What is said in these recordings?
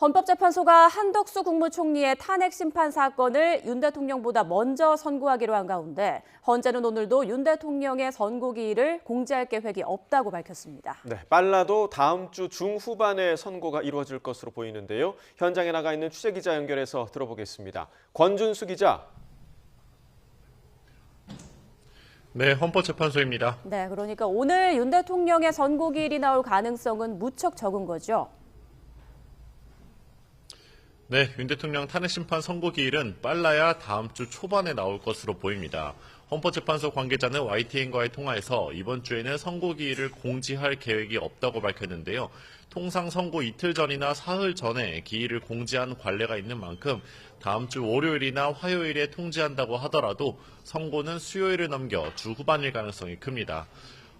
헌법재판소가 한덕수 국무총리의 탄핵 심판 사건을 윤 대통령보다 먼저 선고하기로 한 가운데 헌재는 오늘도 윤 대통령의 선고기일을 공지할 계획이 없다고 밝혔습니다. 네, 빨라도 다음 주 중후반에 선고가 이루어질 것으로 보이는데요. 현장에 나가 있는 취재기자 연결해서 들어보겠습니다. 권준수 기자. 네, 헌법재판소입니다. 네, 그러니까 오늘 윤 대통령의 선고기일이 나올 가능성은 무척 적은 거죠? 네, 윤 대통령 탄핵심판 선고기일은 빨라야 다음 주 초반에 나올 것으로 보입니다. 헌법재판소 관계자는 YTN과의 통화에서 이번 주에는 선고기일을 공지할 계획이 없다고 밝혔는데요. 통상 선고 이틀 전이나 사흘 전에 기일을 공지한 관례가 있는 만큼 다음 주 월요일이나 화요일에 통지한다고 하더라도 선고는 수요일을 넘겨 주 후반일 가능성이 큽니다.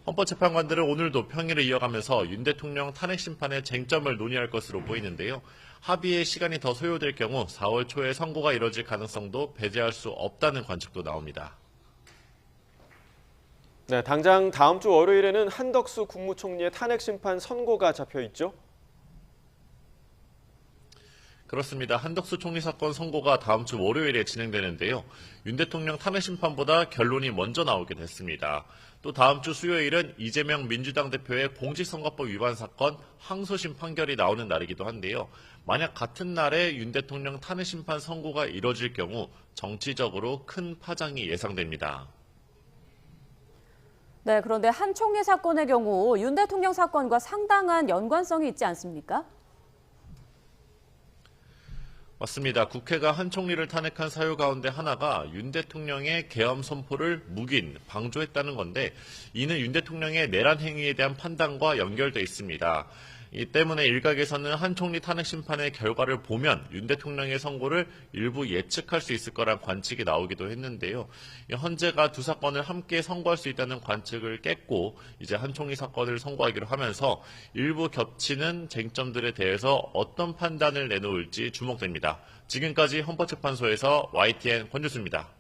헌법재판관들은 오늘도 평일을 이어가면서 윤 대통령 탄핵심판의 쟁점을 논의할 것으로 보이는데요. 합의에 시간이 더 소요될 경우 4월 초에 선고가 이뤄질 가능성도 배제할 수 없다는 관측도 나옵니다. 네, 당장 다음 주 월요일에는 한덕수 국무총리의 탄핵심판 선고가 잡혀 있죠? 그렇습니다. 한덕수 총리 사건 선고가 다음 주 월요일에 진행되는데요. 윤 대통령 탄핵심판보다 결론이 먼저 나오게 됐습니다. 또 다음 주 수요일은 이재명 민주당 대표의 공직선거법 위반 사건 항소심 판결이 나오는 날이기도 한데요. 만약 같은 날에 윤 대통령 탄핵심판 선고가 이뤄질 경우 정치적으로 큰 파장이 예상됩니다. 네, 그런데 한 총리 사건의 경우 윤 대통령 사건과 상당한 연관성이 있지 않습니까? 맞습니다. 국회가 한 총리를 탄핵한 사유 가운데 하나가 윤 대통령의 계엄 선포를 묵인, 방조했다는 건데 이는 윤 대통령의 내란 행위에 대한 판단과 연결돼 있습니다. 이 때문에 일각에서는 한 총리 탄핵 심판의 결과를 보면 윤 대통령의 선고를 일부 예측할 수 있을 거란 관측이 나오기도 했는데요. 헌재가 두 사건을 함께 선고할 수 있다는 관측을 깼고 이제 한 총리 사건을 선고하기로 하면서 일부 겹치는 쟁점들에 대해서 어떤 판단을 내놓을지 주목됩니다. 지금까지 헌법재판소에서 YTN 권준수입니다.